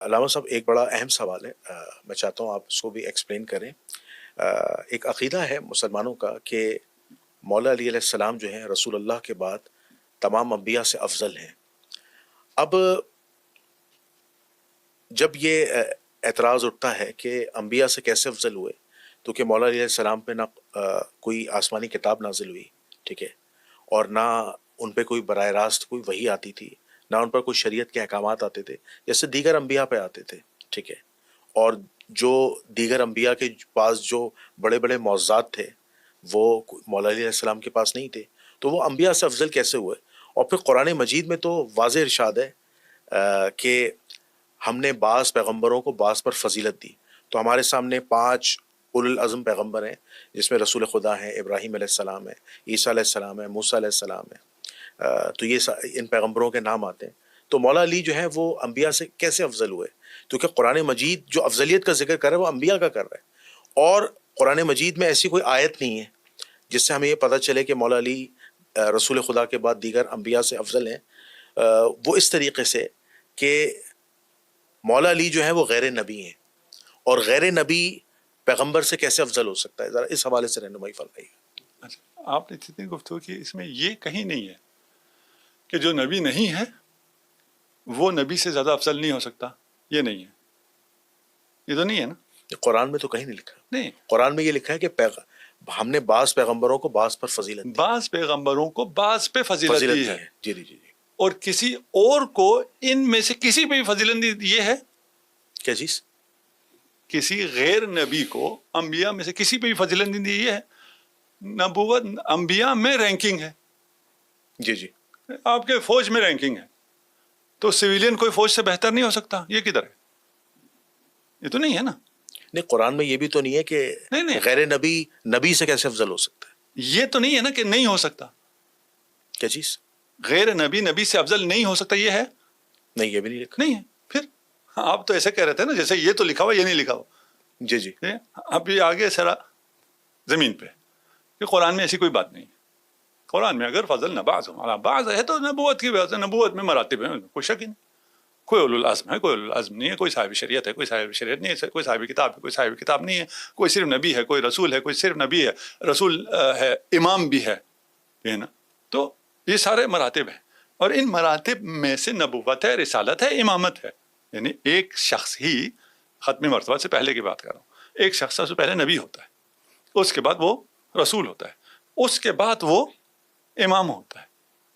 علامہ صاحب ایک بڑا اہم سوال ہے، میں چاہتا ہوں آپ اس کو بھی ایکسپلین کریں۔ ایک عقیدہ ہے مسلمانوں کا کہ مولا علی علیہ السلام جو ہیں رسول اللہ کے بعد تمام انبیاء سے افضل ہیں۔ اب جب یہ اعتراض اٹھتا ہے کہ انبیاء سے کیسے افضل ہوئے، تو کہ مولا علی علیہ السلام پہ نہ کوئی آسمانی کتاب نازل ہوئی، ٹھیک ہے، اور نہ ان پہ کوئی براہ راست کوئی وحی آتی تھی، نہ ان پر کوئی شریعت کے احکامات آتے تھے جیسے دیگر انبیاء پہ آتے تھے، ٹھیک ہے، اور جو دیگر انبیاء کے پاس جو بڑے بڑے معجزات تھے وہ مولا علی علیہ السلام کے پاس نہیں تھے، تو وہ انبیاء سے افضل کیسے ہوئے؟ اور پھر قرآن مجید میں تو واضح ارشاد ہے کہ ہم نے بعض پیغمبروں کو بعض پر فضیلت دی۔ تو ہمارے سامنے 5 اولو العزم پیغمبر ہیں، جس میں رسول خدا ہیں، ابراہیم علیہ السلام ہے، عیسیٰ علیہ السلام ہے، موسیٰ علیہ السلام ہے، تو یہ ان پیغمبروں کے نام آتے ہیں۔ تو مولا علی جو ہے وہ انبیاء سے کیسے افضل ہوئے؟ کیونکہ قرآن مجید جو افضلیت کا ذکر کر رہا ہے وہ انبیاء کا کر رہا ہے، اور قرآن مجید میں ایسی کوئی آیت نہیں ہے جس سے ہمیں یہ پتہ چلے کہ مولا علی رسول خدا کے بعد دیگر انبیاء سے افضل ہیں۔ وہ اس طریقے سے کہ مولا علی جو ہے وہ غیر نبی ہیں، اور غیر نبی پیغمبر سے کیسے افضل ہو سکتا ہے؟ ذرا اس حوالے سے رہنمائی فرمائیے۔ اچھا، آپ نے جتنی گفتگو کی اس میں یہ کہیں نہیں ہے کہ جو نبی نہیں ہے وہ نبی سے زیادہ افضل نہیں ہو سکتا، یہ نہیں ہے، یہ تو نہیں ہے نا۔ قرآن میں تو کہیں نہیں لکھا، نہیں، قرآن میں یہ لکھا ہے کہ ہم نے بعض پیغمبروں کو بعض پر فضیلت دی، بعض پیغمبروں کو بعض پہ فضیلت دی ہے، جی جی جی جی۔ اور کسی اور کو ان میں سے کسی پہ بھی فضیلت دی یہ ہے، کیا چیز؟ کسی غیر نبی کو انبیاء میں سے کسی پہ بھی فضیلت نہیں دی، یہ ہے نبوت انبیاء میں رینکنگ ہے۔ جی جی۔ آپ کے فوج میں رینکنگ ہے، تو سویلین کوئی فوج سے بہتر نہیں ہو سکتا، یہ کدھر ہے؟ یہ تو نہیں ہے نا۔ نہیں، قرآن میں یہ بھی تو نہیں ہے کہ نہیں، غیر نبی نبی سے کیسے افضل ہو سکتا ہے؟ یہ تو نہیں ہے نا کہ نہیں ہو سکتا، کیا چیز؟ غیر نبی نبی سے افضل نہیں ہو سکتا، یہ ہے نہیں، یہ بھی نہیں لکھا۔ نہیں ہے۔ پھر آپ تو ایسے کہہ رہے تھے نا جیسے یہ تو لکھا ہوا یہ نہیں لکھا ہوا۔ جی جی۔ اب یہ آگے سرا زمین پہ کہ قرآن میں ایسی کوئی بات نہیں ہے۔ قرآن میں اگر فضل نبعض بعض ہے تو نبوت کی وجہ سے، نبوت میں مراتب ہیں، کوئی شک ہی نہیں۔ کوئی اولو العزم ہے، کوئی اولو العزم نہیں ہے، کوئی صاحب شریعت ہے، کوئی صاحب شریعت نہیں ہے، کوئی صاحب کتاب ہے، کوئی صاحب کتاب نہیں ہے، کوئی صرف نبی ہے، کوئی رسول ہے، کوئی صرف نبی ہے، رسول ہے، امام بھی ہے، یہ نا۔ تو یہ سارے مراتب ہیں، اور ان مراتب میں سے نبوت ہے، رسالت ہے، امامت ہے۔ یعنی ایک شخص ہی ختم مرتبہ سے پہلے کی بات کر رہا ہوں، ایک شخص سے پہلے نبی ہوتا ہے، اس کے بعد وہ رسول ہوتا ہے، اس کے بعد وہ امام ہوتا ہے۔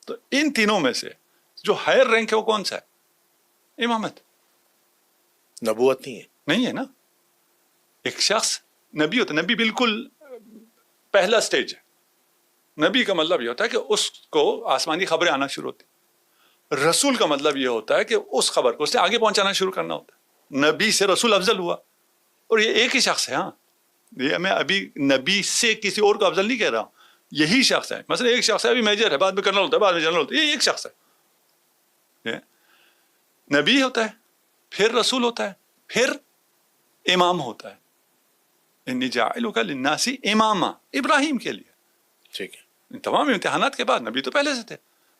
تو ان تینوں میں سے جو ہائر رینک ہے وہ کون سا ہے؟ امامت۔ نبوت نہیں ہے، نہیں ہے نا۔ ایک شخص نبی ہوتا ہے، نبی بالکل پہلا سٹیج ہے۔ نبی کا مطلب یہ ہوتا ہے کہ اس کو آسمانی خبریں آنا شروع ہوتی۔ رسول کا مطلب یہ ہوتا ہے کہ اس خبر کو اس نے آگے پہنچانا شروع کرنا ہوتا ہے۔ نبی سے رسول افضل ہوا، اور یہ ایک ہی شخص ہے۔ ہاں، یہ میں ابھی نبی سے کسی اور کو افضل نہیں کہہ رہا ہوں، یہی شخص ہے۔ مثلا ایک شخص ہے، ابھی میجر ہے، بعد میں کرنل ہوتا ہے، بعد میں جنرل ہوتا ہے، یہ ایک شخص ہے۔ نبی ہوتا ہے، پھر رسول ہوتا ہے، پھر امام ہوتا ہے۔ انی جاعلک للناس اماما، ابراہیم کے لیے۔ ٹھیک ہے۔ ان تمام امتحانات کے بعد نبی تو پہلے سے تھے،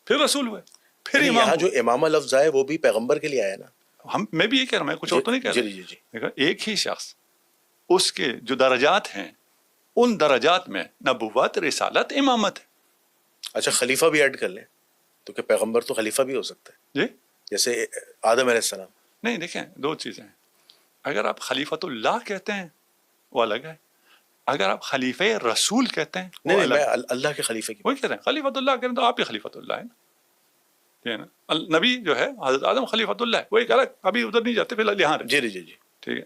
پھر رسول ہوئے، پھر امام یہاں ہوئے۔ جو امامہ لفظ آئے وہ بھی پیغمبر کے لیے آیا نا۔ میں بھی یہ کہہ رہا ہوں، میں کچھ اور تو نہیں کہہ رہا۔ جی جی جی۔ دیکھو، ایک ہی شخص، اس کے جو درجات ہیں ان درجات میں نبوت، رسالت، امامت ہے۔ اچھا، خلیفہ بھی ایڈ کر لیں تو کہ پیغمبر تو خلیفہ بھی ہو سکتا ہے، جی جیسے آدم علیہ السلام۔ نہیں، دیکھیں دو چیزیں ہیں۔ اگر آپ خلیفۃ اللہ کہتے ہیں وہ الگ ہے، اگر آپ خلیفہ رسول کہتے ہیں وہ نہیں، الگ میں ہے۔ اللہ کے خلیفہ کی وہی کہہ رہے ہیں، خلیفۃ اللہ کہہ رہے ہیں تو آپ ہی خلیفۃ اللہ ہے نا، ٹھیک ہے نا۔ نبی جو ہے حضرت آدم خلیفۃ اللہ ہے، وہ ایک الگ، ابھی ادھر نہیں جاتے، فی الحال یہاں رہتے۔ جی جی جی۔ ٹھیک ہے،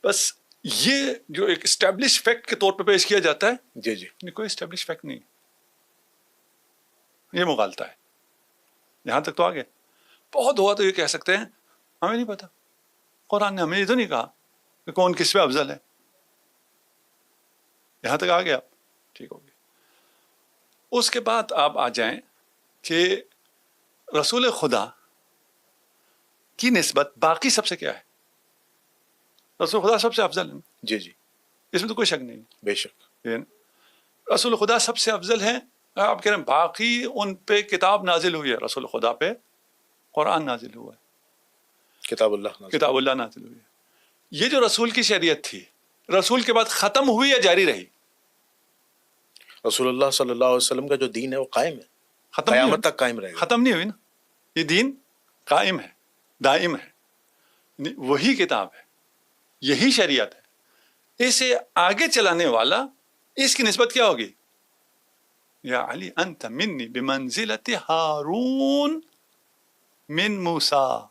بس یہ جو ایک اسٹیبلش فیکٹ کے طور پہ پیش کیا جاتا ہے، جی جی۔ یہ کوئی اسٹیبلش فیکٹ نہیں، یہ مغالطہ ہے۔ یہاں تک تو آگے بہت ہوا تو یہ کہہ سکتے ہیں ہمیں نہیں پتا، قرآن نے ہمیں یہ تو نہیں کہا کہ کون کس پہ افضل ہے۔ یہاں تک آ گیا آپ، ٹھیک ہو گیا۔ اس کے بعد آپ آ جائیں کہ رسول خدا کی نسبت باقی سب سے کیا ہے؟ رسول خدا سب سے افضل ہے، جی جی، اس میں تو کوئی شک نہیں۔ بے شک۔ رسول خدا سب سے افضل ہیں، آپ کہہ رہے ہیں باقی ان پہ کتاب نازل ہوئی ہے، رسول خدا پہ قرآن نازل ہوا ہے۔ کتاب اللہ نازل. کتاب اللہ نازل ہوئی ہے. یہ جو رسول کی شریعت تھی رسول کے بعد ختم ہوئی یا جاری رہی؟ رسول اللہ صلی اللہ علیہ وسلم کا جو دین ہے وہ قائم ہے, ختم نہیں قیامت ہوئی. تک قائم رہے گا. ختم نہیں ہوئی نا, یہ دین قائم ہے, دائم ہے, وہی کتاب ہے, یہی شریعت ہے. اسے آگے چلانے والا اس کی نسبت کیا ہوگی؟ یا علی انت منی بمنزلت ہارون من موسیٰ,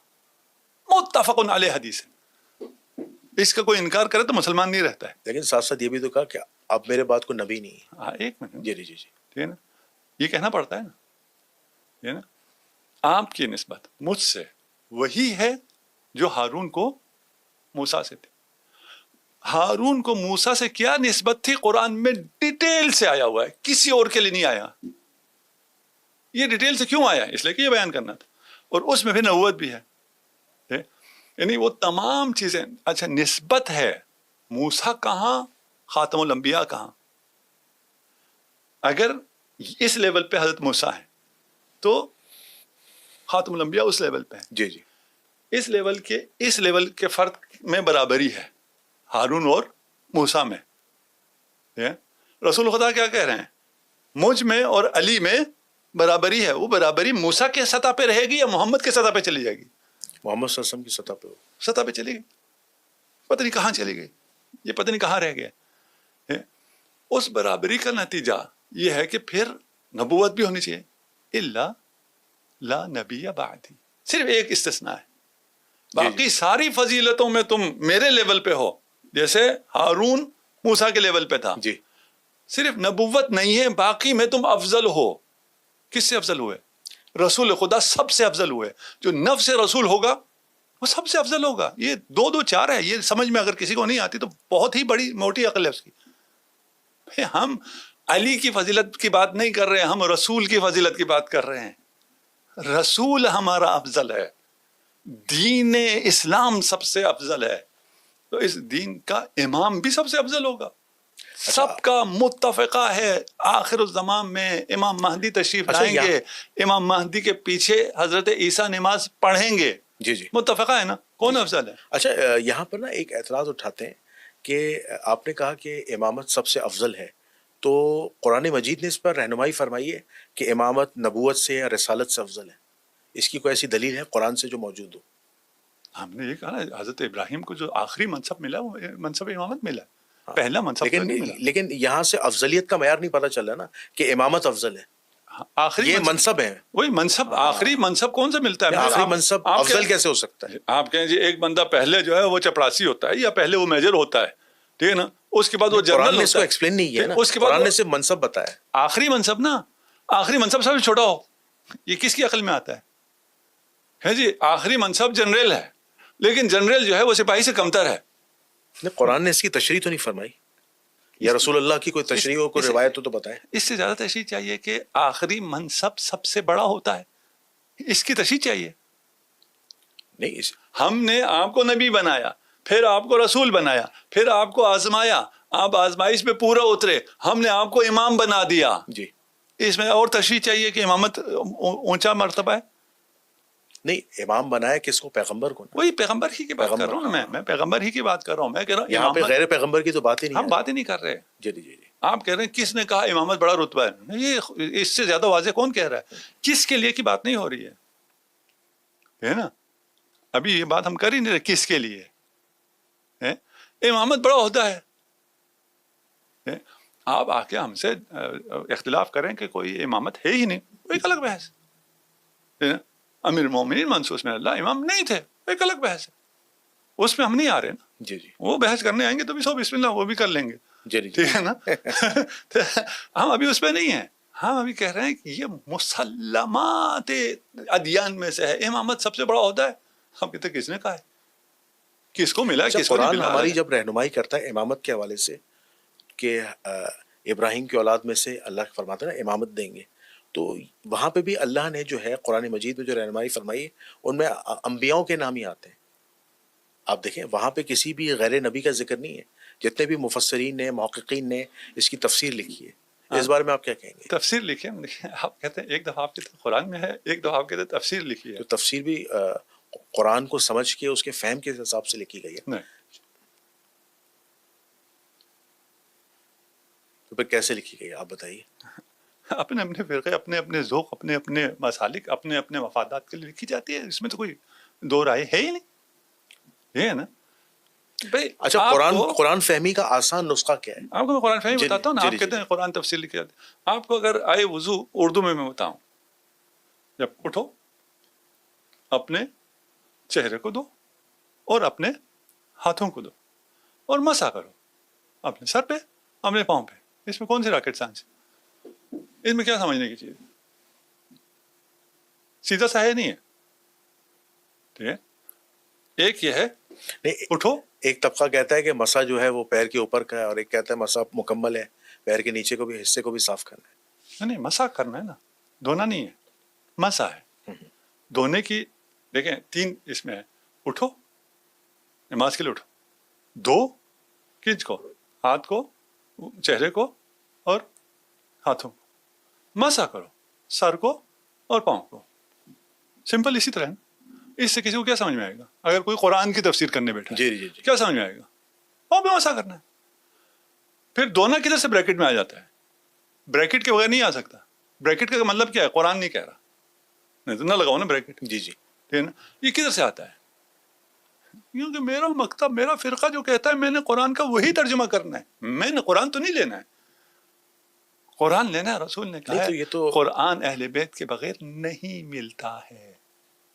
متفق علیہ حدیث ہے. اس کا کوئی انکار کرے تو مسلمان نہیں رہتا ہے. لیکن ساتھ ساتھ یہ بھی تو کہا کہ اب میرے بعد کوئی نبی نہیں ہے. ہاں ایک منٹ, جی جی جی جی. ٹھیک ہے نا, یہ کہنا پڑتا ہے نا, ٹھیک ہے نا. آپ کی نسبت مجھ سے وہی ہے جو ہارون کو موسیٰ سے تھی. ہارون کو موسیٰ سے کیا نسبت تھی قرآن میں ڈیٹیل سے آیا ہوا ہے, کسی اور کے لیے نہیں آیا. یہ ڈیٹیل سے کیوں آیا؟ اس لیے کہ یہ بیان کرنا تھا, اور اس میں بھی نبوت بھی ہے. یعنی وہ تمام چیزیں. اچھا نسبت ہے, موسیٰ کہاں, خاتم الانبیاء کہاں؟ اگر اس لیول پہ حضرت موسیٰ ہے تو خاتم الانبیاء اس لیول پہ ہے. جی جی. اس لیول کے فرق میں برابری ہے ہارون اور موسیٰ میں. رسول خدا کیا کہہ رہے ہیں؟ مجھ میں اور علی میں برابری ہے. وہ برابری موسیٰ کے سطح پہ رہے گی یا محمد کے سطح پہ چلی جائے گی؟ محمد صلی اللہ علیہ وسلم کی سطح پہ سطح پہ چلی گئی. پتہ نہیں کہاں چلی گئی, یہ پتہ نہیں کہاں رہ گیا. اس برابری کا نتیجہ یہ ہے کہ پھر نبوت بھی ہونی چاہیے. الا لا نبی بعدی, صرف ایک استثناء ہے. باقی ساری فضیلتوں میں تم میرے لیول پہ ہو, جیسے ہارون موسیٰ کے لیول پہ تھا. جی. صرف نبوت نہیں ہے, باقی میں تم افضل ہو. کس سے افضل ہوئے؟ رسول خدا سب سے افضل ہوئے. جو نفس رسول ہوگا وہ سب سے افضل ہوگا. یہ 2 2 4 ہے, یہ سمجھ میں اگر کسی کو نہیں آتی تو بہت ہی بڑی موٹی عقل ہے اس کی. ہم علی کی فضیلت کی بات نہیں کر رہے ہیں, ہم رسول کی فضیلت کی بات کر رہے ہیں. رسول ہمارا افضل ہے, دین اسلام سب سے افضل ہے, تو اس دین کا امام بھی سب سے افضل ہوگا. سب کا متفقہ ہے آخر الزمان میں امام مہدی تشریف لائیں گے, امام مہدی کے پیچھے حضرت عیسیٰ نماز پڑھیں گے. جی جی. متفقہ ہے نا, کون افضل ہے؟ اچھا یہاں پر نا ایک اعتراض اٹھاتے ہیں کہ آپ نے کہا کہ امامت سب سے افضل ہے, تو قرآن مجید نے اس پر رہنمائی فرمائی ہے کہ امامت نبوت سے یا رسالت سے افضل ہے. اس کی کوئی ایسی دلیل ہے قرآن سے جو موجود ہو؟ ہم نے یہ کہا نا, حضرت ابراہیم کو جو آخری منصب ملا وہ منصب امامت ملا, پہلا منصب تو نہیں ملا. لیکن یہاں سے افضلیت کا معیار نہیں پتہ چل رہا نا کہ امامت افضل ہے. آخری یہ منصب ہے, وہی منصب. آخری منصب کون سے ملتا ہے؟ آخری منصب افضل کیسے ہو سکتا ہے؟ آپ کہیں جی ایک بندہ پہلے جو ہے وہ چپڑاسی ہوتا ہے یا پہلے وہ میجر ہوتا ہے, ٹھیک ہے نا, اس کے بعد وہ جنرل قرآن نے اس کو ہوتا ہے. ایکسپلین نہیں کیا نا, اس کے بعد قرآن نے صرف منصب بتایا. آخری منصب نا, آخری منصب سب سے چھوٹا ہو, یہ کس کی عقل میں آتا ہے جی؟ آخری منصب جنرل ہے, لیکن جنرل جو ہے وہ سپاہی سے کمتر ہے. قرآن نے اس کی تشریح تو نہیں فرمائی, یا رسول اللہ کی کوئی تشریح ہو, کوئی روایت ہو تو بتائیں. اس سے زیادہ تشریح چاہیے کہ آخری منصب سب سے بڑا ہوتا ہے, اس کی تشریح چاہیے. نہیں, ہم نے آپ کو نبی بنایا, پھر آپ کو رسول بنایا, پھر آپ کو آزمایا, آپ آزمائش میں پورا اترے, ہم نے آپ کو امام بنا دیا. جی. اس میں اور تشریح چاہیے کہ امامت اونچا مرتبہ ہے. نہیں, امام بنایا کس کو؟ پیغمبر کو. وہی پیغمبر ہی کی بات کر رہا ہوں نا, میں پیغمبر ہی کی بات کر رہا ہوں. میں کہہ رہا ہوں یہاں پہ غیر پیغمبر کی تو بات ہی نہیں, ہم بات ہی نہیں کر رہے. جی جی جی. آپ کہہ رہے ہیں کس نے کہا امامت بڑا رتبہ ہے؟ یہ اس سے زیادہ واضح کون کہہ رہا ہے؟ کس کے لیے کی بات نہیں ہو رہی ہے نا. ابھی یہ بات ہم کر ہی نہیں رہے کس کے لیے. امامت بڑا عہدہ ہے. آپ آ کے ہم سے اختلاف کریں کہ کوئی امامت ہے ہی نہیں, ایک الگ بحث. امیر المومنین منصور میں اللہ امام نہیں تھے, ایک الگ بحث ہے, اس میں ہم نہیں آ رہے نا. جی جی. وہ بحث کرنے آئیں گے تو بھی سو بسم اللہ وہ بھی کر لیں گے. جی جی. ٹھیک ہے نا. ہم ابھی اس پہ نہیں ہیں, ہم ابھی کہہ رہے ہیں کہ یہ مسلمات ادیان میں سے ہے, امامت سب سے بڑا عہدہ ہے. ہم کہتے کس نے کہا ہے, کس کو ملا, کس کو نہیں قرآن ملا. ہماری جب رہنمائی کرتا ہے امامت کے حوالے سے کہ ابراہیم کی اولاد میں سے اللہ فرماتا ہے نا امامت دیں گے, تو وہاں پہ بھی اللہ نے جو ہے قرآن مجید میں جو رہنمائی فرمائی ہے ان میں انبیاؤں کے نام ہی آتے ہیں. آپ دیکھیں وہاں پہ کسی بھی غیر نبی کا ذکر نہیں ہے. جتنے بھی مفسرین نے, محققین نے اس کی تفسیر لکھی ہے. اس بارے میں آپ کیا کہیں گے؟ تفسیر لکھی ہے, آپ کہتے ہیں ایک دفعہ آپ کے قرآن میں ہے, ایک دفعہ آپ کہتے ہیں تفسیر لکھی ہے. تو تفسیر بھی قرآن کو سمجھ کے اس کے فہم کے حساب سے لکھی گئی ہے. نہیں. تو پھر کیسے لکھی گئی ہے آپ بتائیے. اپنے اپنے فرقے، اپنے اپنے ذوق، اپنے اپنے مسالک، اپنے اپنے مفادات کے لیے لکھی جاتی ہے. اس میں تو کوئی دو رائے ہے ہی نہیں. یہ ہے نا بھائی. اچھا قرآن فہمی کا آسان نسخہ کیا ہے؟ آپ کو میں قرآن فہمی بتاتا ہوں نا. آپ کہتے ہیں جی. قرآن تفسیر لکھی جاتی ہے. آپ کو اگر آئے وضو اردو میں بتاؤں، جب اٹھو اپنے چہرے کو دو اور اپنے ہاتھوں کو دو اور مسح کرو اپنے سر پہ، اپنے پاؤں پہ. اس میں کون سی راکٹ سائنس؟ اس میں کیا سمجھنے کی چیز؟ سیدھا سا ہے نہیں ہے. ٹھیک ہے. ایک یہ ہے اٹھو. ایک طبقہ کہتا ہے کہ مسا جو ہے وہ پیر کے اوپر کا ہے، اور ایک کہتا ہے مسا مکمل ہے، پیر کے نیچے کو بھی حصے کو بھی صاف کرنا ہے. نہیں، مسح کرنا ہے نا، دھونا نہیں ہے. مسح ہے. دھونے کی دیکھیں 3 اس میں ہے. اٹھو، نماز کے لیے اٹھو، دو کس کو؟ ہاتھ کو، چہرے کو اور ہاتھوں کو. مسح کرو سر کو اور پاؤں کو. سمپل اسی طرح ہے. اس سے کسی کو کیا سمجھ میں آئے گا؟ اگر کوئی قرآن کی تفسیر کرنے بیٹھا ہے جی. کیا سمجھ میں آئے گا؟ پاؤں پہ مسح کرنا ہے. پھر دونوں کدھر سے بریکٹ میں آ جاتا ہے؟ بریکٹ کے بغیر نہیں آ سکتا. بریکٹ کا مطلب کیا ہے؟ قرآن نہیں کہہ رہا، نہیں تو نہ لگاؤ نا بریکٹ. جی. ٹھیک ہے نا. یہ کدھر سے آتا ہے؟ کیونکہ میرا مکتب، میرا فرقہ جو کہتا ہے میں نے قرآن کا وہی ترجمہ کرنا ہے. میں نے قرآن تو نہیں لینا ہے. قرآن لینا ہے. رسول نے کہا ہے قرآن اہل بیت کے بغیر نہیں ملتا ہے.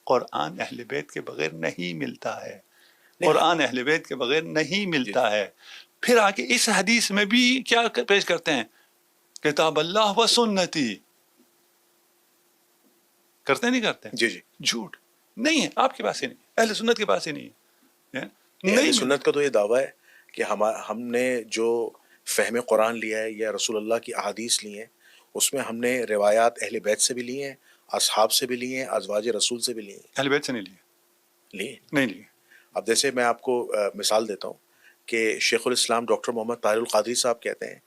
قرآن اہل بیت کے بغیر نہیں ملتا ہے. قرآن اہل بیت کے بغیر نہیں ملتا ہے. پھر آگے اس حدیث میں بھی کیا پیش کرتے ہیں؟ کتاب اللہ و سنتی. کرتے نہیں کرتے؟ جی. جھوٹ نہیں ہے. آپ کے پاس ہی نہیں، اہل سنت کے پاس ہی نہیں ہے. اہل سنت کا تو یہ دعویٰ ہے کہ ہم نے جو فہم قرآن لیا ہے یا رسول اللہ کی احادیث لی ہیں، اس میں ہم نے روایات اہل بیت سے بھی لی ہیں، اصحاب سے بھی لی ہیں، ازواج رسول سے بھی لی ہیں. اہل بیت سے نہیں لیے. نہیں لیے. اب جیسے میں آپ کو مثال دیتا ہوں کہ شیخ الاسلام ڈاکٹر محمد طاہر القادری صاحب کہتے ہیں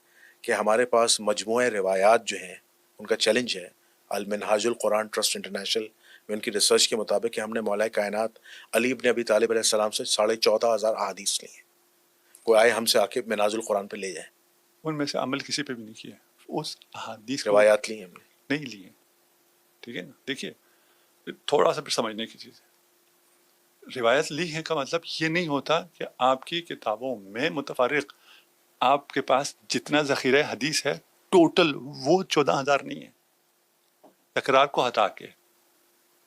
کہ ہمارے پاس مجموعہ روایات جو ہیں ان کا چیلنج ہے المنہاج القرآن ٹرسٹ انٹرنیشنل میں ان کی ریسرچ کے مطابق کہ ہم نے مولا کائنات علی ابن ابی طالب علیہ السلام سے 14,500 احادیث لی ہیں. کوئی آئے ہم سے آ کے منہاج القرآن پہ لے جائیں. ان میں سے عمل کسی پہ بھی نہیں کیا. اس احادیث روایات لی ہیں ہم نے، نہیں لی ہیں. ٹھیک ہے نا. دیکھیے تھوڑا سا پھر سمجھنے کی چیز ہے. روایت لی ہے کا مطلب یہ نہیں ہوتا کہ آپ کی کتابوں میں متفرق آپ کے پاس جتنا ذخیرہ حدیث ہے ٹوٹل وہ 14,000 نہیں ہے. تکرار کو ہٹا کے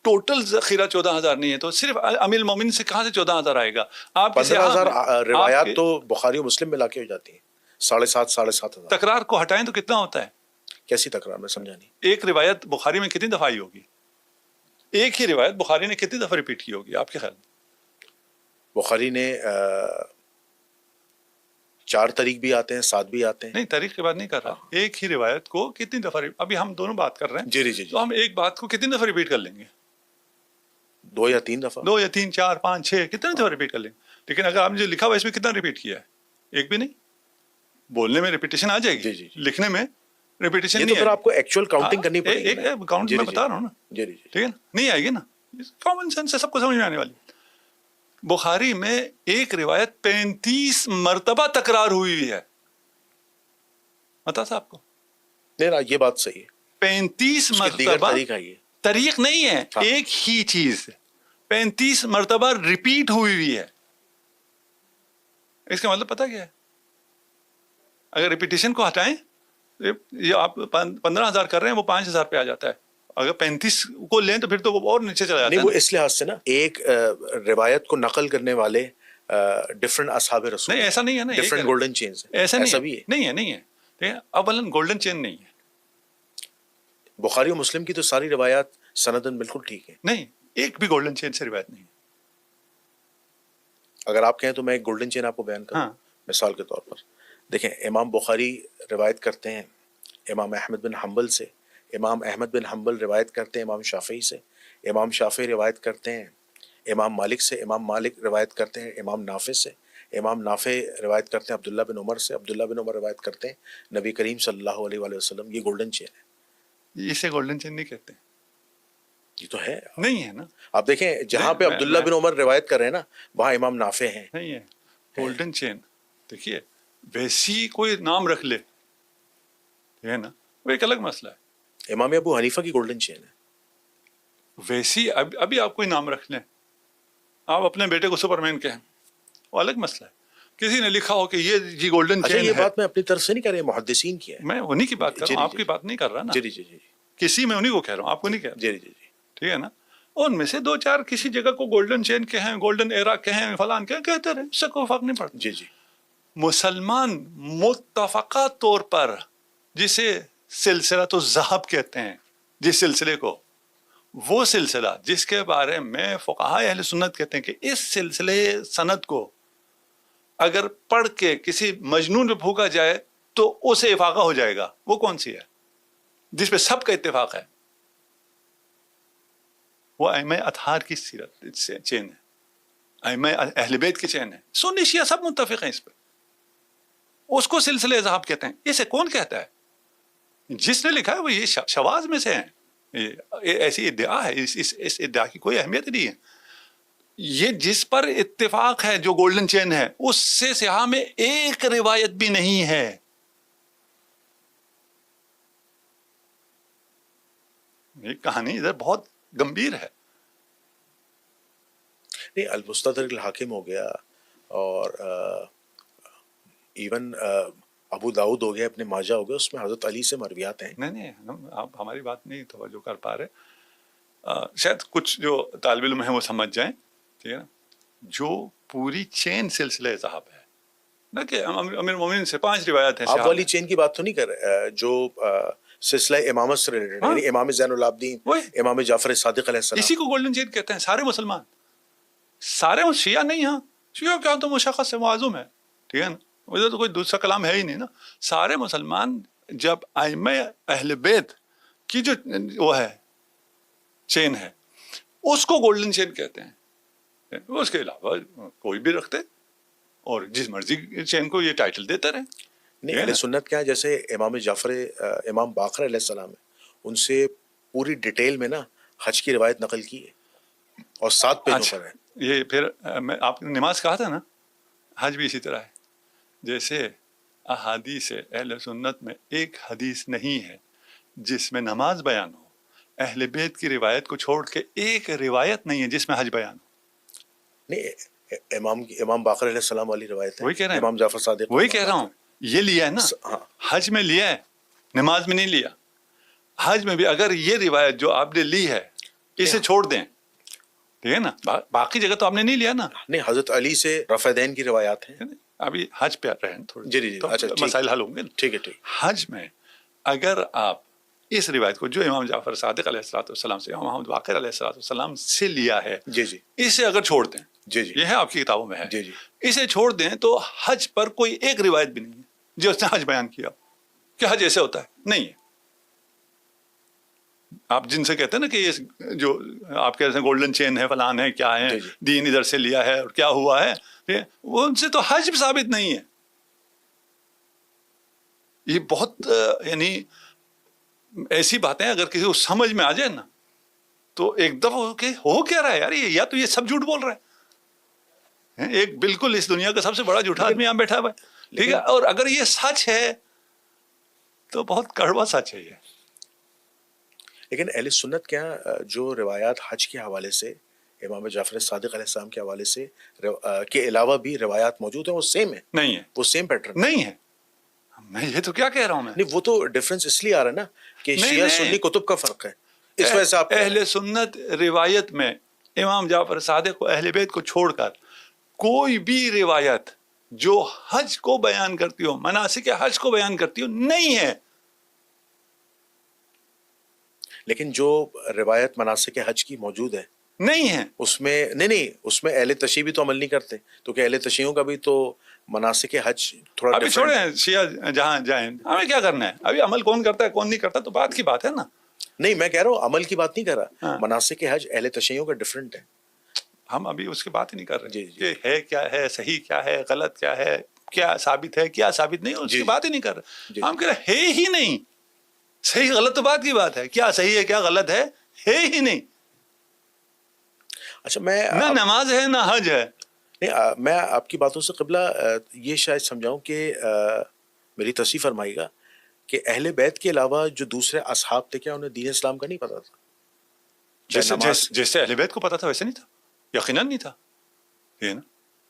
ٹوٹل ذخیرہ 14,000 نہیں ہے. تو صرف امیر المومنین سے کہاں سے 14,000 آئے گا؟ آپ 15,000 روایات تو بخاری و مسلم میں لا کے ہو جاتی ہیں. 7,500 تکرار کو ہٹائیں تو کتنا ہوتا ہے؟ کیسی تکرار؟ میں سمجھا نہیں. ایک روایت بخاری میں کتنی دفعہ آئی ہوگی؟ ایک ہی روایت بخاری نے کتنی دفعہ ریپیٹ کی ہوگی آپ کے خیال میں؟ بخاری نے 4 طریق بھی آتے ہیں، 7 بھی آتے ہیں. نہیں، طریق کی بات نہیں کر رہا. ایک ہی روایت کو کتنی دفعہ ابھی ہم دونوں بات کر رہے ہیں. جی. تو ہم ایک بات کو کتنی دفعہ ریپیٹ کر لیں گے؟ 2 یا 3 دفعہ. 2 یا 3 4 5 6 کتنے دفعہ ریپیٹ کر لیں گے. لیکن اگر آپ نے جو لکھا ہوا اس میں کتنا ریپیٹ کیا ہے؟ ایک بھی نہیں. بولنے میں ریپیٹیشن آ جائے گی. جی. لکھنے میں ریپیٹیشن نہیں. نہیں تو پھر آپ کو ایکچوئل کاؤنٹنگ کرنی پڑے گی. ایک کاؤنٹ میں بتا رہا ہوں نا. جی. ٹھیک ہے نا. نہیں آئے گی نا. کامن سینس سے سب کو سمجھ میں آنے والی. بخاری میں ایک روایت 35 مرتبہ تکرار ہوئی ہے. بتا تھا آپ کو؟ نہیں نا، یہ بات صحیح ہے. 35 مرتبہ طریق نہیں ہے. ایک ہی چیز 35 مرتبہ ریپیٹ ہوئی ہے. اس کا مطلب پتا کیا ہے؟ اگر ریپیٹیشن کو ہٹائیں، یہ آپ 15,000 کر رہے ہیں وہ 5,000 پہ آ جاتا ہے. اگر 35 کو لیں تو پھر تو وہ اور نیچے چلا جاتا ہے. نہیں، وہ اس لحاظ سے نا ایک روایت کو نقل کرنے والے ڈفرنٹ اصحاب رسول. نہیں ایسا نہیں ہے نا. Different golden chains. ایسا بھی ہے. نہیں ہے. اولاً گولڈن چین نہیں ہے. بخاری و مسلم کی تو ساری روایات سندن بالکل ٹھیک ہے. نہیں، ایک بھی گولڈن چین سے روایت نہیں ہے. اگر آپ کہیں تو میں ایک گولڈن چین آپ کو بیان کروں. مثال کے طور پر دیکھیں، امام بخاری روایت کرتے ہیں امام احمد بن حنبل سے. امام احمد بن حنبل روایت کرتے ہیں امام شافعی سے. امام شافعی روایت کرتے ہیں امام مالک سے. امام مالک روایت کرتے ہیں امام نافع سے. امام نافع روایت کرتے ہیں عبداللہ بن عمر سے. عبداللہ بن عمر روایت کرتے ہیں نبی کریم صلی اللہ علیہ وآلہ وسلم. یہ گولڈن چین ہے. اسے گولڈن چین نہیں کہتے. یہ تو ہے. نہیں ہے نا. آپ دیکھیں جہاں پہ عبداللہ بن عمر روایت کر رہے ہیں نا وہاں امام نافع ہیں. نہیں ہے گولڈن چین. دیکھیے ویسی کوئی نام رکھ لے ہے نا وہ ایک الگ مسئلہ ہے. امام ابو حنیفہ کی گولڈن چین ہے. ویسی ابھی آپ کوئی نام رکھ لیں, آپ اپنے بیٹے کو سپر مین کہیں, وہ الگ مسئلہ ہے. کسی نے لکھا ہو کہ یہ جی گولڈن اچھا چین یہ ہے. بات میں اپنی طرف سے نہیں کر رہا, محدثین کی ہے. میں انہی کی بات کر رہا ہوں, آپ کی بات نہیں کر رہا نا. جی جی جی کسی میں انہی کو کہہ رہا ہوں, آپ کو نہیں کہہ رہا. جی جی جی ٹھیک ہے نا. ان میں سے 2-4 کسی جگہ کو گولڈن چین کہیں, گولڈن ایرا کہیں, فلان کہتے رہے, اس سے کوئی فرق نہیں پڑتا. جی جی. مسلمان متفقہ طور پر جسے سلسلۃ الذہب کہتے ہیں, جس سلسلے کو, وہ سلسلہ جس کے بارے میں فقہاء اہل سنت کہتے ہیں کہ اس سلسلے سند کو اگر پڑھ کے کسی مجنون پہ پھونکا جائے تو اسے افاقہ ہو جائے گا, وہ کون سی ہے جس پہ سب کا اتفاق ہے؟ وہ ائمہ اطہار کی سیرت چین ہے, ائمہ اہل بیت کی چین ہے. سنی شیعہ سب متفق ہیں اس پہ. اس کو سلسلے ذہب کہتے ہیں. اسے کون کہتا ہے؟ جس نے لکھا ہے وہ یہ شواذ میں سے ہیں. ایسی ادعا ہے, اس ادعا کی کوئی اہمیت نہیں ہے. یہ جس پر اتفاق ہے جو گولڈن چین ہے, اس سے سیاہ میں ایک روایت بھی نہیں ہے. یہ کہانی ادھر بہت گمبھیر ہے. نہیں, المستدرک الحاکم ہو گیا اور ایون ابو داؤد ہو گیا, اپنے ماجہ ہو گیا, اس میں حضرت علی سے مرویات ہیں. نہیں آپ ہماری بات نہیں توجہ کر پا رہے. شاید کچھ جو طالب علم ہیں وہ سمجھ جائیں. ٹھیک ہے نا. جو پوری چین سلسلہ ذہب ہے نہ کہ امیر المومنین سے 5 روایات ہیں. آپ والی چین کی بات تو نہیں کر رہے جو سلسلہ امامت سے ریلیٹڈ ہے, یعنی امام زین العابدین, امام جعفر صادق علیہ السلام. اسی کو گولڈن چین کہتے ہیں. سارے مسلمان, سارے شیعہ نہیں. ہاں شیعہ کیا تو مشخص سے معظوم ہے. ٹھیک ہے نا, ادھر تو کوئی دوسرا کلام ہے ہی نہیں نا. سارے مسلمان جب ائمہ اہل بیت کی جو وہ ہے چین ہے اس کو گولڈن چین کہتے ہیں. اس کے علاوہ کوئی بھی رکھتے اور جس مرضی چین کو یہ ٹائٹل دیتے رہے. نہیں, اہل سنت کیا ہے, جیسے امام جعفر, امام باقر علیہ السلام ہے, ان سے پوری ڈیٹیل میں نا حج کی روایت نقل کی ہے اور 7 پیجوں پر ہے. یہ پھر آپ نے نماز کہا تھا نا, حج بھی اسی طرح ہے. جیسے احادیث اہل سنت میں ایک حدیث نہیں ہے جس میں نماز بیان ہو, اہل بیت کی روایت کو چھوڑ کے ایک روایت نہیں ہے جس میں حج بیان ہو. نہیں, امام باقر علیہ السلام والی روایت ہے, وہی کہہ رہے ہیں, امام جعفر صادق. وہی کہہ رہا ہوں, یہ لیا ہے نا, حج میں لیا ہے, نماز میں نہیں لیا. حج میں بھی اگر یہ روایت جو آپ نے لی ہے اسے چھوڑ دیں, ٹھیک ہے نا, باقی جگہ تو آپ نے نہیں لیا نا. نہیں, حضرت علی سے رفع دین کی روایات ہیں. ابھی حج پہ رہے ہیں تھوڑے, جی جی, اچھا مسائل حل ہوں گے. ٹھیک ہے ٹھیک. حج میں اگر آپ اس روایت کو جو امام جعفر صادق علیہ السلام سے, امام محمد باقر علیہ السلام سے لیا ہے, جی جی, اسے اگر چھوڑ دیں, جی جی, یہ ہے آپ کی کتابوں میں ہے, جی جی, اسے چھوڑ دیں تو حج پر کوئی ایک روایت بھی نہیں ہے جو اس نے حج بیان کیا کہ حج ایسے ہوتا ہے. نہیں ہے. آپ جن سے کہتے ہیں نا کہ یہ جو آپ کہتے ہیں گولڈن چین ہے, فلان ہے, کیا ہے, دین ادھر سے لیا ہے اور کیا ہوا ہے, وہ ان سے تو حج بھی ثابت نہیں ہے. یہ بہت یعنی ایسی باتیں اگر کسی کو سمجھ میں آ جائے نا تو ایک دفعہ ہو کیا رہا ہے یار, یہ یا تو یہ سب جھوٹ بول رہا ہے, ایک بالکل اس دنیا کا سب سے بڑا جھوٹا آدمی یہاں بیٹھا ہوا ہے, ٹھیک ہے, اور اگر یہ سچ ہے تو بہت کڑوا سچ ہے یہ. لیکن اہل سنت کیا جو روایات حج کے حوالے سے, امام جعفر صادق علیہ السلام کے حوالے سے کے علاوہ بھی روایات موجود ہیں, وہ سیم ہے. نہیں ہے, وہ سیم پیٹرن نہیں ہے. میں یہ تو کیا کہہ رہا ہوں, میں نہیں, وہ تو ڈفرنس اس لیے آ رہا ہے نا کہ شیعہ سنی کتب کا فرق ہے, اس وجہ سے آپ اہل سنت روایت میں امام جعفر صادق کو, اہل بیت کو چھوڑ کر کوئی بھی روایت جو حج کو بیان کرتی ہو, مناسک حج کو بیان کرتی ہو, نہیں ہے. لیکن جو روایت مناسک حج کی موجود ہے نہیں ہے, اس میں نہیں, اس میں اہل تشیع بھی تو عمل نہیں کرتے, تو کہ اہل تشیعوں کا بھی تو مناسک حج تھوڑا ابھی چھوڑیں شیعہ جہاں جائیں, ہمیں کیا کرنا ہے, ابھی عمل کون کرتا ہے کون نہیں کرتا تو بات کی بات ہے نا. نہیں, میں کہہ رہا ہوں عمل کی بات نہیں کر رہا, مناسک حج اہل تشیعوں کا ڈفرنٹ ہے. ہم ابھی اس کی بات ہی نہیں کر رہے. جی کہ ہے کیا ہے, صحیح کیا ہے, غلط کیا ہے, کیا ثابت ہے, کیا ثابت نہیں, اس کی بات ہی نہیں کر رہے. ہم کہہ رہے ہے ہی نہیں. صحیح غلط تو بات کی بات ہے, کیا صحیح ہے کیا غلط ہے ہی نہیں. اچھا میں نہ نماز ہے نہ حج ہے. نہیں میں آپ کی باتوں سے قبلہ یہ شاید سمجھاؤں کہ میری تصحیح فرمائیے گا کہ اہل بیت کے علاوہ جو دوسرے اصحاب تھے کیا انہیں دین اسلام کا نہیں پتا تھا؟ جیسے اہل بیت کو پتا تھا ویسے نہیں تھا, یقیناً نہیں تھا. یہ نا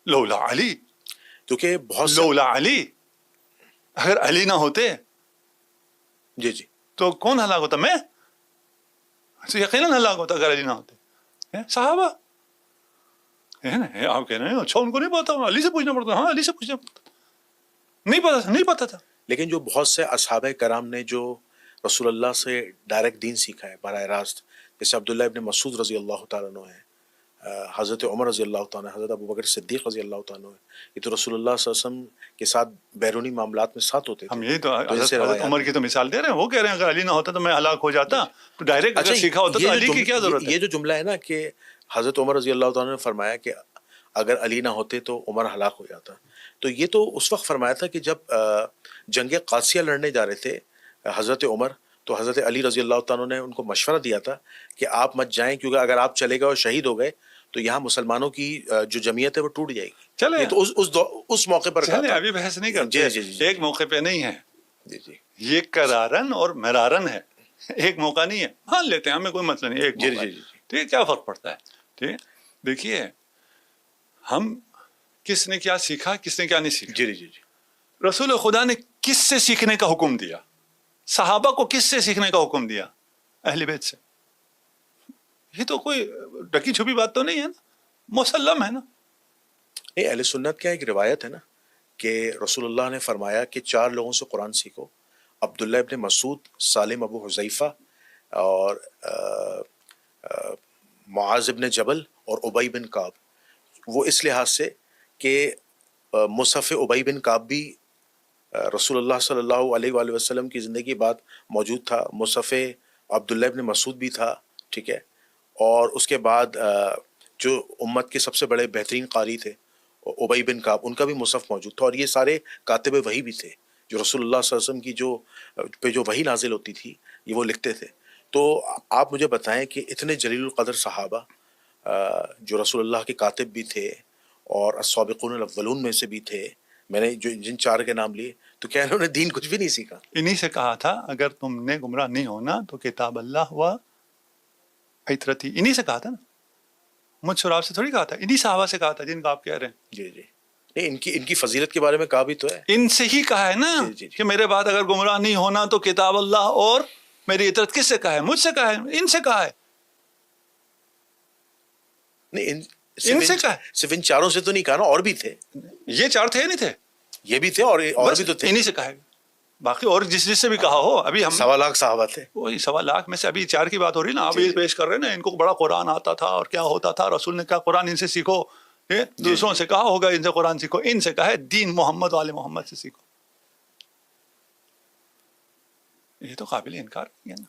لولا علی, کیونکہ بہت سے لولا علی, اگر علی نہ ہوتے جی جی تو کون ہلاک ہوتا؟ میں یقیناً ہلاک ہوتا اگر علی نہ ہوتے. صحابہ ہے نا, آپ کہہ رہے ہیں اچھا ان کو نہیں پتا, علی سے پوچھنا پڑتا. ہاں علی سے پوچھنا پڑتا, نہیں پتا تھا. لیکن جو بہت سے اصحاب کرام نے جو رسول اللہ سے ڈائریکٹ دین سیکھا ہے براہ راست, جیسے عبداللہ ابن مسعود رضی اللہ تعالیٰ عنہ ہے, حضرت عمر رضی اللہ تعالیٰ, حضرت ابو بکر صدیق رضی اللہ تعالیٰ ہے, یہ تو رسول اللہ صلی اللہ علیہ وسلم کے ساتھ بیرونی معاملات میں ساتھ ہوتے تھے. ہم یہی تو ان سے حضرت عمر کی تو مثال دے رہے ہیں. وہ کہہ رہے ہیں اگر علی نہ ہوتا تو میں ہلاک ہو جاتا, تو ڈائریکٹ اگر سیکھا ہوتا تو علی کی کیا ضرورت ہے؟ یہ جو جملہ ہے نا کہ حضرت عمر رضی اللہ تعالیٰ نے فرمایا کہ اگر علی نہ ہوتے تو عمر ہلاک ہو جاتا, تو یہ تو اس وقت فرمایا تھا کہ جب جنگ قادسیہ لڑنے جا رہے تھے حضرت عمر, تو حضرت علی رضی اللہ تعالیٰ نے ان کو مشورہ دیا تھا کہ آپ مت جائیں, کیونکہ اگر آپ چلے گئے اور شہید ہو گئے تو یہاں مسلمانوں کی جو جمعیت ہے وہ ٹوٹ جائے گی. چلے یہ تو اس موقع پر چلے ابھی بحث نہیں کرتے. جی جی جی ایک موقع پہ نہیں ہے, جی جی یہ کرارن اور مرارن ہے, ایک موقع نہیں ہے. مان لیتے ہیں, ہمیں کوئی مسئلہ نہیں, ایک جی موقع. جی جی ٹھیک, کیا فرق پڑتا ہے؟ ٹھیک, دیکھیے ہم کس نے کیا سیکھا, کس نے کیا نہیں سیکھا. جی جی جی رسول خدا نے کس سے سیکھنے کا حکم دیا؟ صحابہ کو کس سے سیکھنے کا حکم دیا؟ اہل بیت سے. یہ تو کوئی ڈکی چھپی بات تو نہیں ہے نا, مسلم ہے نا. نہیں, اہل سنت کیا ایک روایت ہے نا کہ رسول اللہ نے فرمایا کہ 4 لوگوں سے قرآن سیکھو, عبداللہ ابن مسعود, سالم ابو حذیفہ, اور معاذ ابن جبل, اور ابی بن کعب. وہ اس لحاظ سے کہ مصحف ابی بن کعب بھی رسول اللہ صلی اللہ علیہ وآلہ وسلم کی زندگی بعد موجود تھا, مصحف عبداللہ ابن مسعود بھی تھا, ٹھیک ہے, اور اس کے بعد جو امت کے سب سے بڑے بہترین قاری تھے ابی بن کعب, ان کا بھی مصحف موجود تھا, اور یہ سارے کاتب وحی بھی تھے جو رسول اللہ صلی اللہ علیہ وسلم کی جو وحی نازل ہوتی تھی یہ وہ لکھتے تھے. تو آپ مجھے بتائیں کہ اتنے جلیل القدر صحابہ جو رسول اللہ کے کاتب بھی تھے اور السابقون الاولون میں سے بھی تھے, میں نے جن 4 کے نام لیے, تو کیا انہوں نے دین کچھ بھی نہیں سیکھا؟ انہی سے کہا تھا اگر تم نے گمراہ نہیں ہونا تو کتاب اللہ و عطرتی, انہی سے کہا تھا نا, مجھ سے اور آپ سے تھوڑی کہا تھا, انہی صحابہ سے کہا تھا جن کا آپ کہہ رہے ہیں. جی جی نہیں, ان کی فضیلت کے بارے میں کہا بھی تو ہے. ان سے ہی کہا ہے نا جی جی جی. کہ میرے بعد اگر گمراہ نہیں ہونا تو کتاب اللہ اور میری عطرت. کس سے کہا ہے؟ مجھ سے کہا ہے, ان سے کہا ہے. نہیں, ان سے کہا ہے, صرف ان 4 سے تو نہیں کہا نا, اور بھی تھے. یہ 4 تھے نہیں تھے؟ یہ بھی تھے اور بھی تو تھے. انہی سے کہا ہے. باقی اور جس سے بھی کہا ہو, ابھی ہم 1.25 لاکھ صحابہ تھے. وہی 1.25 لاکھ میں سے ابھی 4 کی بات ہو رہی نا, آپ یہ پیش کر رہے ہیں نا ان کو بڑا قرآن آتا تھا اور کیا ہوتا تھا, رسول نے کہا قرآن ان سے سیکھو, دوسروں سے کہا ہوگا ان سے قرآن سیکھو, ان سے کہا ہے دین محمد و آل محمد سے سیکھو. یہ تو قابل انکار نہیں ہے نا.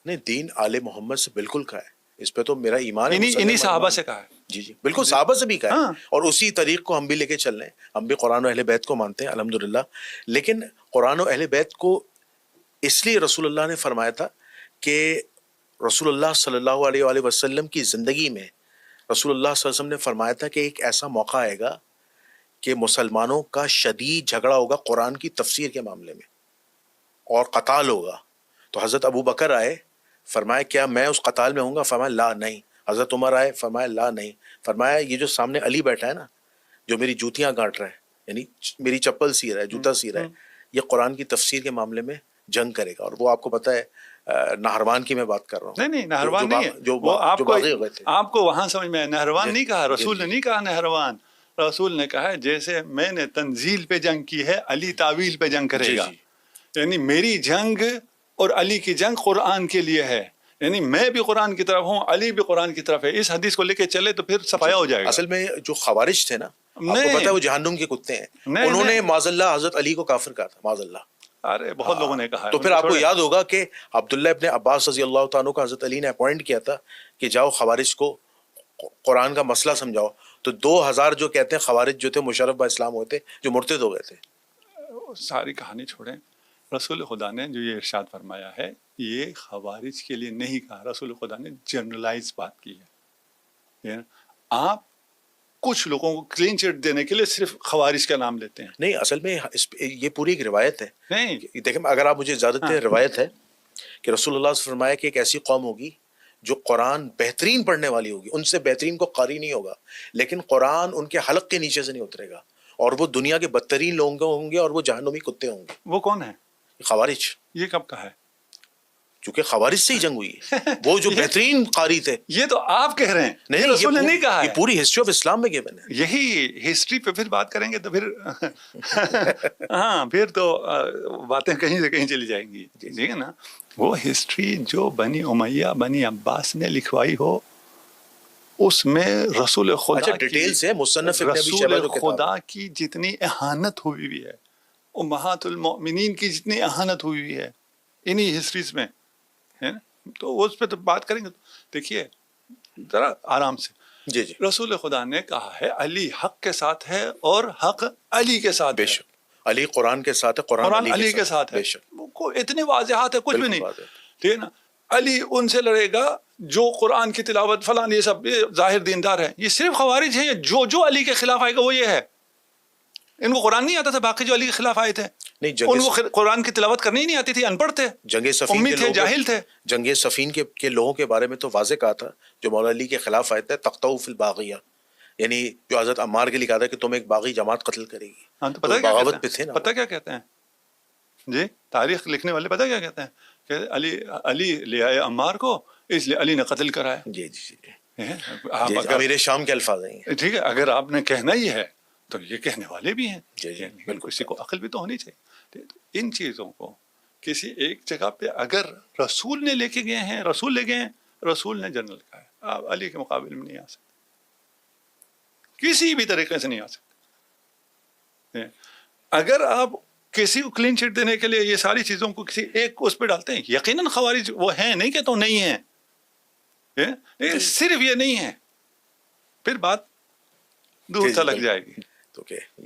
نہیں, دین آل محمد سے بالکل کہا ہے, اس پہ تو میرا ایمان ہے. انہی صحابہ سے کہا ہے. جی جی بالکل, صحابہ سے بھی کہا ہے, ہاں. اور اسی طریق کو ہم بھی لے کے چل رہے ہیں. ہم بھی قرآن و اہل بیت کو مانتے ہیں الحمدللہ, لیکن قرآن و اہل بیت کو اس لیے رسول اللہ نے فرمایا تھا کہ رسول اللہ صلی اللہ علیہ وآلہ وسلم کی زندگی میں رسول اللہ صلی اللہ علیہ وسلم نے فرمایا تھا کہ ایک ایسا موقع آئے گا کہ مسلمانوں کا شدید جھگڑا ہوگا قرآن کی تفسیر کے معاملے میں اور قتال ہوگا. تو حضرت ابو بکر آئے, فرمایا کیا میں اس قتال میں ہوں گا؟ فرمایا لا نہیں. حضرت عمر آئے, فرمایا لا نہیں. فرمایا یہ جو سامنے علی بیٹھا ہے نا, جو میری جوتیاں گانٹ رہا ہے, یعنی میری چپل سی رہا ہے, جوتا سی رہا ہے, یہ قرآن کی تفسیر کے معاملے میں جنگ کرے گا. اور وہ آپ کو پتہ ہے نہروان کی میں بات کر رہا ہوں. نہیں نہروان نہیں ہے, جو آپ کو وہاں سمجھ میں نہروان نہیں کہا, رسول نے نہیں کہا نہروان. رسول نے کہا جیسے میں نے تنزیل پہ جنگ کی ہے, علی تعویل پہ جنگ کرے گا. یعنی میری جنگ اور علی کی جنگ قرآن کے لیے ہے, یعنی میں بھی قرآن کی طرف ہوں, علی بھی قرآن کی طرف ہے. اس حدیث کو لے کے چلے تو پھر صفایا ہو جائے گا. اصل میں جو خوارج تھے نا, آپ کو پتہ ہے وہ جہنم کے کتے ہیں, انہوں نے معاذ اللہ حضرت علی کو کافر کہا تھا, معاذ اللہ. ارے بہت لوگوں نے کہا ہے. تو پھر آپ کو یاد ہوگا کہ عبداللہ ابن عباس رضی اللہ تعالیٰ کو حضرت علی نے اپوائنٹ کیا تھا کہ جاؤ خوارج کو قرآن کا مسئلہ سمجھاؤ. تو 2000 جو کہتے ہیں خوارج جو تھے مشرف با اسلام ہوتے جو مرتد ہو گئے تھے. ساری کہانی چھوڑیں, رسول خدا نے جو یہ ارشاد فرمایا ہے یہ خوارج کے لیے نہیں کہا، رسول خدا نے جنرلائز بات کی ہے. آپ کچھ لوگوں کو کلین چٹ دینے کے لیے صرف خوارج کا نام لیتے ہیں. نہیں، اصل میں یہ پوری ایک روایت ہے. نہیں دیکھیں اگر آپ مجھے اجازت دیں، روایت ہے کہ رسول اللہ سے فرمایا کہ ایک ایسی قوم ہوگی جو قرآن بہترین پڑھنے والی ہوگی، ان سے بہترین کو قاری نہیں ہوگا، لیکن قرآن ان کے حلق کے نیچے سے نہیں اترے گا، اور وہ دنیا کے بدترین لوگ ہوں گے اور وہ جہنمی کتے ہوں گے. وہ کون ہے؟ خوارج. یہ کب کہا ہے؟ چونکہ خوارج سے ہی جنگ ہوئی ہے، وہ جو بہترین قاری تھے. یہ تو آپ کہہ رہے ہیں، نہیں، یہ رسول نے نہیں کہا یہ ہے. پوری ہسٹری آف اسلام میں گیون ہے. یہی ہسٹری پہ پھر بات کریں گے تو پھر ہاں پھر تو باتیں کہیں سے کہیں چلی جائیں گی. ٹھیک ہے نا. وہ ہسٹری جو بنی امیہ بنی عباس نے لکھوائی ہو، اس میں رسول خدا اچھا ڈیٹیل سے مصنف ابن ابی شیبہ جو رسول کتاب خدا کی جتنی اہانت ہوئی ہوئی ہے، امہات المؤمنین کی جتنی اہانت ہوئی ہوئی ہے انہی ہسٹریز میں ہے نا. تو اس پہ تو بات کریں گے. دیکھیے ذرا آرام سے. جی جی رسول خدا نے کہا ہے علی حق کے ساتھ ہے اور حق علی کے ساتھ بے ہے. شک علی قرآن کے ساتھ ہے، قرآن علی کے ساتھ ہے. بے شک. اتنی واضحات ہے، کچھ بھی بالکل نہیں. بات ہے. ٹھیک ہے نا. علی ان سے لڑے گا جو قرآن کی تلاوت فلان یہ سب یہ ظاہر دیندار ہے. یہ صرف خوارج ہیں. جو علی کے خلاف آئے گا وہ یہ ہے. ان کو قرآن نہیں آتا تھا، باقی جو علی کے خلاف آئے تھے نہیں، ان کو قرآن کی تلاوت کرنی ہی نہیں آتی تھی، ان پڑھ تھے، جنگ صفین امی کے تھے، لوگوں جاہل تھے. جنگ صفین کے لوگوں کے بارے میں تو واضح کہا تھا جو مولا علی کے خلاف آئے تھے، تقطعوا فی الباغیہ، یعنی جو حضرت عمار کے لیے کہا تھا کہ تم ایک باغی جماعت قتل کرے گی. ہاں تو تو پتہ کیا بغاوت کہتے پہ تھے ہیں؟ نا. پتہ کیا کہتے ہیں جی تاریخ لکھنے والے؟ پتہ کیا کہتے ہیں کہ علی لے آئے عمار کو، اس لیے علی نے قتل کرایا. جی جی جی آپ جی، اگر امیر شام کے الفاظ ہیں یہ. ٹھیک ہے، اگر آپ نے کہنا ہی ہے تو یہ کہنے والے بھی ہیں. جی جی بالکل. کسی کو عقل بھی تو ہونی چاہیے. ان چیزوں کو کسی ایک جگہ پہ اگر رسول نے لے کے گئے ہیں، رسول لے گئے ہیں، رسول نے جنرل کہا ہے. آپ علی کے مقابلے میں نہیں آ سکتے، کسی بھی طریقے سے نہیں آ سکتے. اگر آپ کسی کو کلین چٹ دینے کے لیے یہ ساری چیزوں کو کسی ایک کو اس پہ ڈالتے ہیں، یقیناً خوارج وہ ہیں، نہیں کہ تو نہیں ہیں، لیکن صرف یہ نہیں ہے، پھر بات دور تک لگ جائے گی. تو کہ